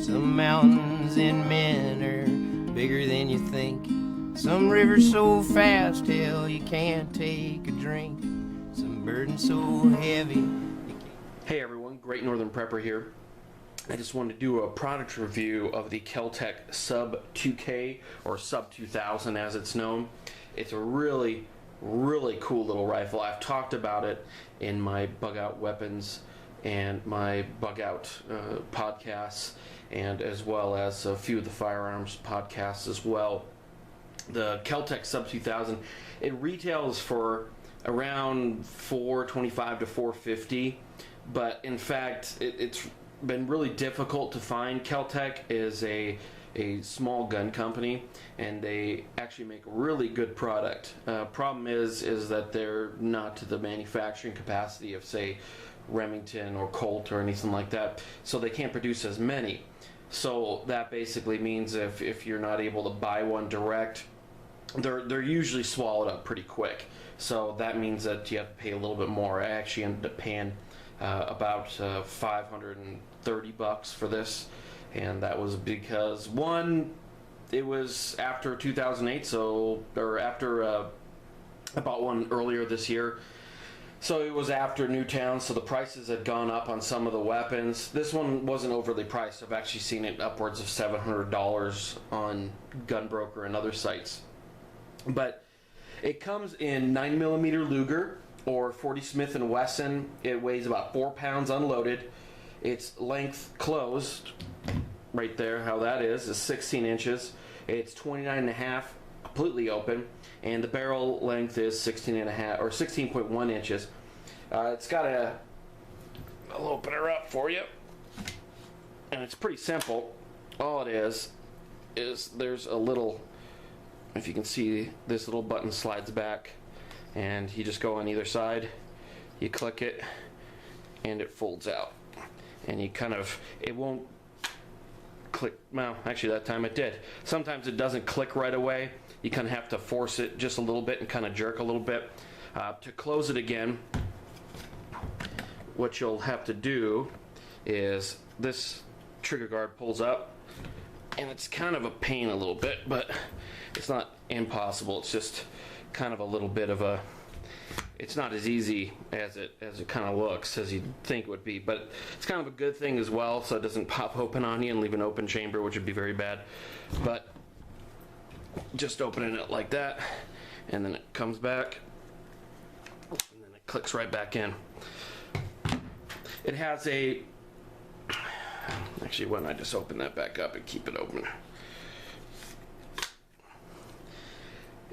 Some mountains in men are bigger than you think. Some rivers so fast, hell, you can't take a drink. Some burdens so heavy you can't... Hey everyone, Great Northern Prepper here. I just wanted to do a product review of the Kel Tec Sub 2K, or Sub 2000 as it's known. It's a really cool little rifle. I've talked about it in my bug out weapons and my bug out podcasts, and as well as a few of the firearms podcasts as well. The Kel Tec Sub 2000, it retails for around $425 to $450, but in fact it's been really difficult to find. Kel Tec is a small gun company, and they actually make a really good product. Problem is that they're not to the manufacturing capacity of, say, Remington or Colt or anything like that, so they can't produce as many. So that basically means if you're not able to buy one direct, they're usually swallowed up pretty quick. So that means that you have to pay a little bit more. I actually ended up paying about $530 for this, and that was because, one, it was after 2008, or after I bought one earlier this year, so it was after Newtown, so the prices had gone up on some of the weapons. This one wasn't overly priced. I've actually seen it upwards of $700 on Gunbroker and other sites. But it comes in 9mm Luger or 40 Smith & Wesson. It weighs about 4 pounds unloaded. Its length closed, right there, how that is 16 inches. It's 29.5 completely open, and the barrel length is 16.5 or 16.1 inches. It's got I'll open her up for you, and it's pretty simple. All it is there's a little, if you can see, this little button slides back, and you just go on either side, you click it, and it folds out. And you kind of, it won't click, well, actually that time it did. Sometimes it doesn't click right away. You kind of have to force it just a little bit and kind of jerk a little bit. To close it again, what you'll have to do is this trigger guard pulls up, and it's kind of a pain a little bit, but it's not impossible. It's just kind of a little bit of a, it's not as easy as it kind of looks, as you'd think it would be, but it's kind of a good thing as well, so it doesn't pop open on you and leave an open chamber, which would be very bad. But just opening it like that, and then it comes back, and then it clicks right back in. It has a, actually, why don't I just open that back up and keep it open?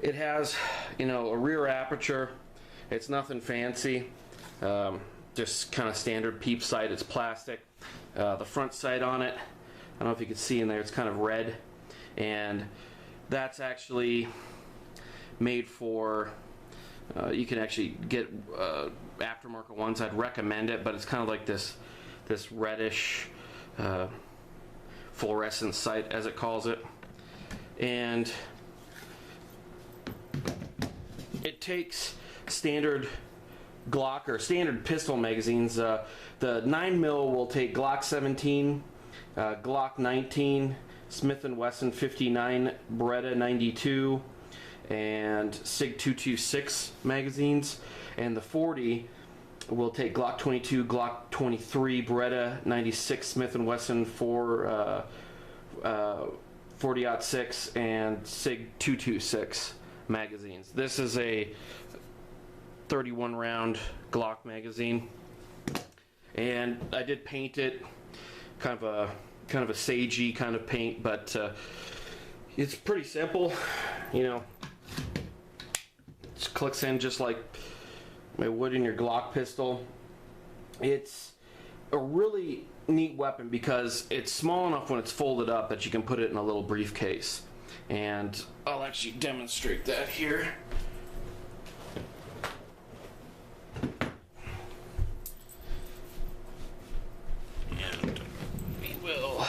It has, a rear aperture. It's nothing fancy, just kind of standard peep sight. It's plastic. The front sight on it, I don't know if you can see in there, it's kind of red, and that's actually made for, you can actually get aftermarket ones. I'd recommend it, but it's kind of like this reddish fluorescent sight, as it calls it, and it takes standard Glock or standard pistol magazines. The 9mm will take Glock 17, Glock 19, Smith & Wesson 59, Beretta 92, and SIG 226 magazines. And the 40 will take Glock 22, Glock 23, Beretta 96, Smith & Wesson 40-06, and SIG 226 magazines. This is a 31 round Glock magazine, and I did paint it kind of a sagey kind of paint, but it's pretty simple. It just clicks in just like it would in your Glock pistol. It's a really neat weapon because it's small enough when it's folded up that you can put it in a little briefcase, and I'll actually demonstrate that here. And we will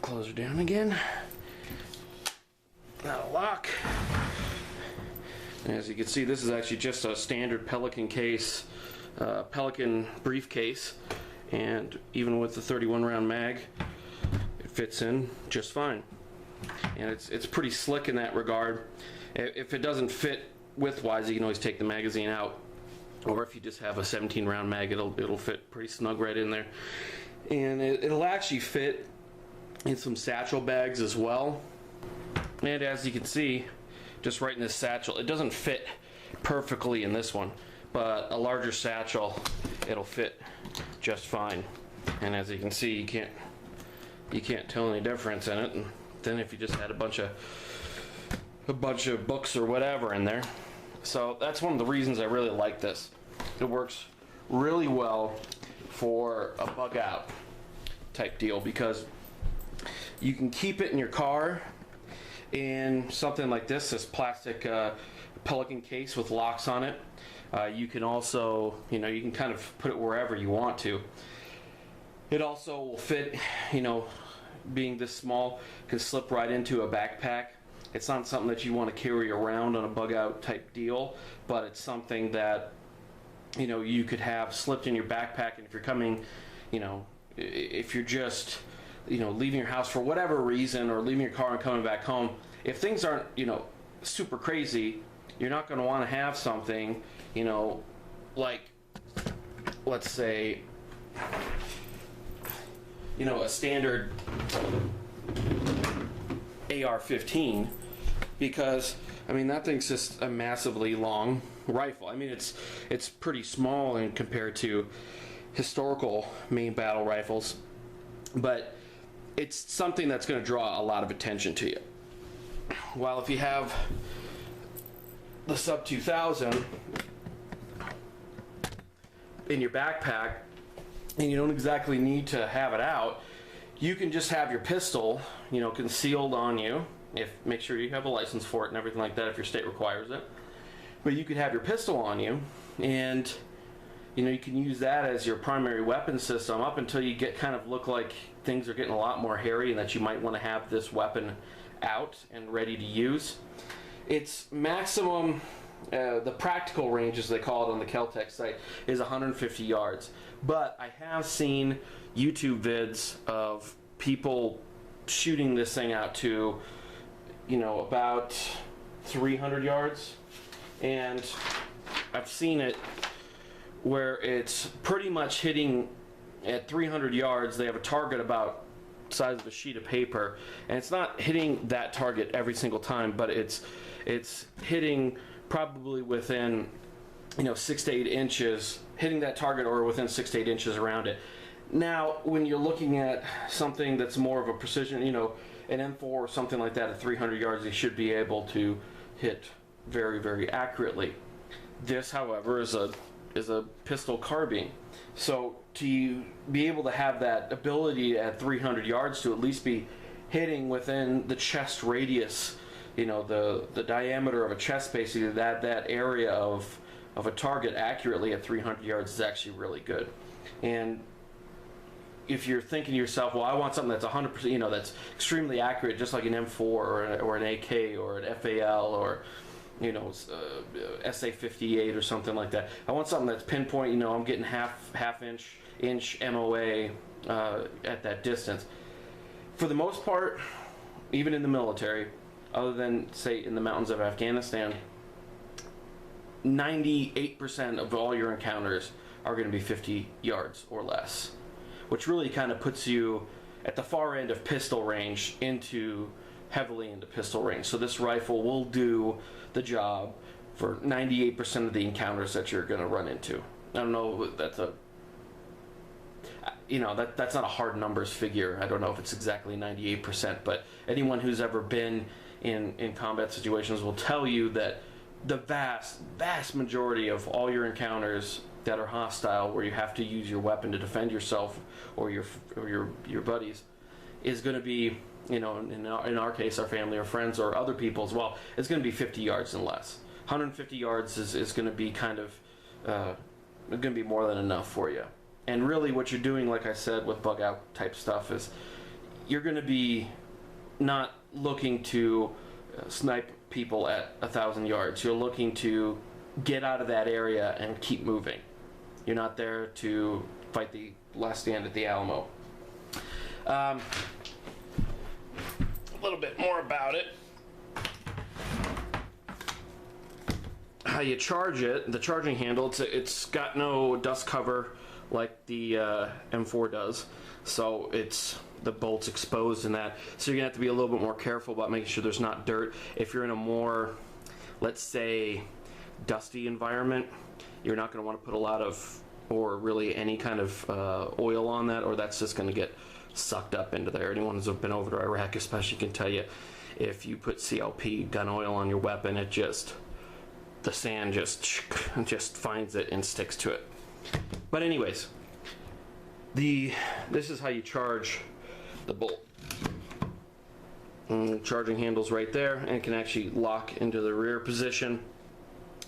close her down again. That'll lock. And as you can see, this is actually just a standard Pelican case, Pelican briefcase. and even with the 31 round mag, it fits in just fine. And it's pretty slick in that regard. If it doesn't fit widthwise, you can always take the magazine out, or if you just have a 17 round mag, it'll fit pretty snug right in there. And it'll actually fit in some satchel bags as well. And as you can see, just right in this satchel, it doesn't fit perfectly in this one, but a larger satchel, it'll fit just fine. And as you can see, you can't tell any difference in it. And then if you just had a bunch of books or whatever in there. So that's one of the reasons I really like this. It works really well for a bug out type deal, because you can keep it in your car in something like this plastic Pelican case with locks on it. You can also, you can kind of put it wherever you want to. It also will fit, being this small, can slip right into a backpack. It's not something that you want to carry around on a bug out type deal, but it's something that, you could have slipped in your backpack. And if you're coming, if you're just, leaving your house for whatever reason, or leaving your car and coming back home, if things aren't, super crazy, you're not going to want to have something, like, let's say, a standard AR-15, because that thing's just a massively long rifle. It's pretty small in compared to historical main battle rifles, but it's something that's going to draw a lot of attention to you. While if you have the Sub 2000 in your backpack and you don't exactly need to have it out, you can just have your pistol, concealed on you. Make sure you have a license for it and everything like that if your state requires it. But you could have your pistol on you, and you can use that as your primary weapon system up until you look like things are getting a lot more hairy and that you might want to have this weapon out and ready to use. Its maximum, the practical range, as they call it on the Kel Tec site, is 150 yards. But I have seen YouTube vids of people shooting this thing out to, about 300 yards. And I've seen it where it's pretty much hitting at 300 yards. They have a target about the size of a sheet of paper, and it's not hitting that target every single time, but it's hitting probably within 6 to 8 inches, hitting that target, or within 6 to 8 inches around it. Now when you're looking at something that's more of a precision, an M4 or something like that at 300 yards, they should be able to hit very, very accurately. This, however, is a pistol carbine. So to be able to have that ability at 300 yards to at least be hitting within the chest radius, the diameter of a chest, basically that area of a target accurately at 300 yards is actually really good. And if you're thinking to yourself, well, I want something that's 100%, that's extremely accurate, just like an M4 or an AK or an FAL or SA-58 or something like that. I want something that's pinpoint. I'm getting half inch MOA at that distance. For the most part, even in the military, other than say in the mountains of Afghanistan, 98% of all your encounters are going to be 50 yards or less, which really kind of puts you at the far end of pistol range heavily into pistol range. So this rifle will do the job for 98% of the encounters that you're going to run into. I don't know, that's that's not a hard numbers figure. I don't know if it's exactly 98%, but anyone who's ever been in combat situations will tell you that the vast majority of all your encounters that are hostile, where you have to use your weapon to defend yourself or your buddies, is going to be, in our case, our family or friends or other people as well, it's going to be 50 yards and less. 150 yards is going to be kind of going to be more than enough for you. And really what you're doing, like I said, with bug out type stuff, is you're going to be not looking to snipe people at 1,000 yards. You're looking to get out of that area and keep moving. You're not there to fight the last stand at the Alamo. A little bit more about it. How you charge it, the charging handle, it's got no dust cover like the M4 does, so the bolt's exposed in that, so you're gonna have to be a little bit more careful about making sure there's not dirt. If you're in a more, let's say, dusty environment, you're not going to want to put a lot of, or really any kind of oil on that, or that's just going to get sucked up into there. Anyone who's been over to Iraq especially can tell you, if you put CLP gun oil on your weapon, the sand just finds it and sticks to it. But anyways, this is how you charge the bolt. Charging handle's right there, and it can actually lock into the rear position,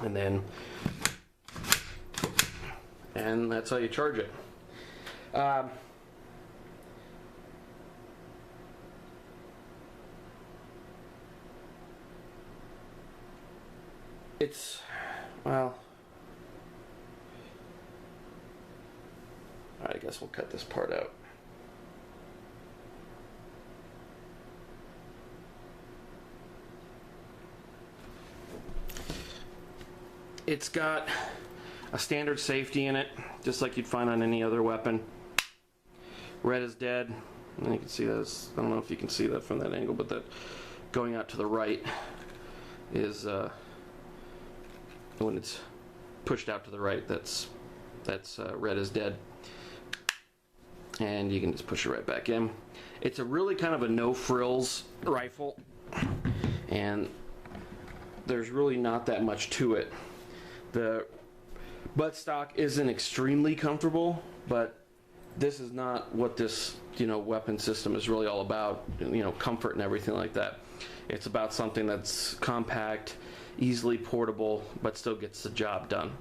and that's how you charge it. Well, I guess we'll cut this part out. It's got a standard safety in it, just like you'd find on any other weapon. Red is dead. And you can see that. I don't know if you can see that from that angle, but that going out to the right is when it's pushed out to the right. That's red is dead, and you can just push it right back in. It's a really kind of a no frills rifle, and there's really not that much to it. The buttstock isn't extremely comfortable, but this is not what this weapon system is really all about. Comfort and everything like that. It's about something that's compact, easily portable, but still gets the job done.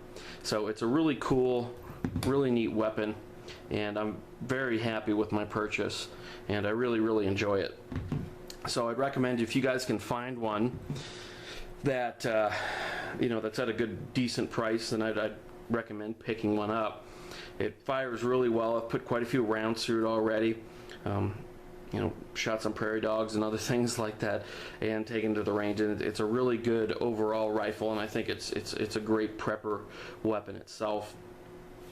So it's a really cool, really neat weapon, and I'm very happy with my purchase, and I really enjoy it. So I'd recommend, if you guys can find one that that's at a good decent price, then I'd recommend picking one up. It fires really well. I've put quite a few rounds through it already. Shot some prairie dogs and other things like that, and taken to the range. And it's a really good overall rifle, and I think it's a great prepper weapon itself.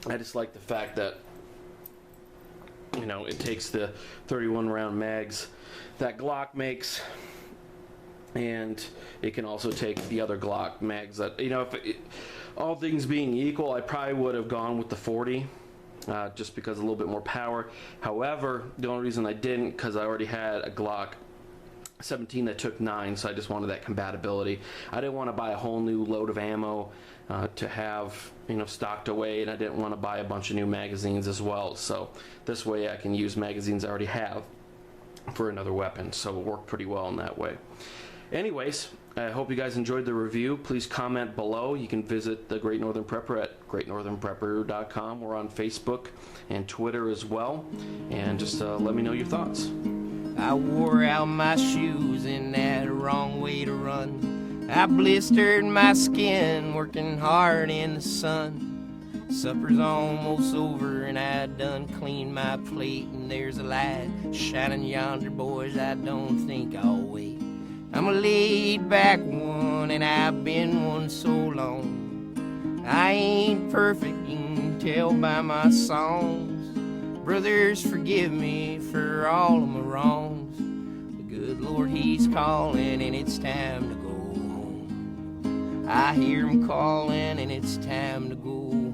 I just like the fact that it takes the 31 round mags that Glock makes, and it can also take the other Glock mags that, all things being equal, I probably would have gone with the 40, just because a little bit more power. However, the only reason I didn't, because I already had a Glock 17 that took 9, so I just wanted that compatibility. I didn't want to buy a whole new load of ammo to have stocked away, and I didn't want to buy a bunch of new magazines as well. So this way I can use magazines I already have for another weapon, so it worked pretty well in that way. Anyways, I hope you guys enjoyed the review. Please comment below. You can visit the Great Northern Prepper at greatnorthernprepper.com. We're on Facebook and Twitter as well, and just let me know your thoughts. I wore out my shoes in that wrong way to run. I blistered my skin working hard in the sun. Supper's almost over and I done cleaned my plate, and there's a light shining yonder, boys, I don't think I'll wait. I'm a laid back one, and I've been one so long. I ain't perfect, you can tell by my songs. Brothers, forgive me for all of my wrongs. The good Lord, He's calling, and it's time to go home. I hear Him calling, and it's time to go home.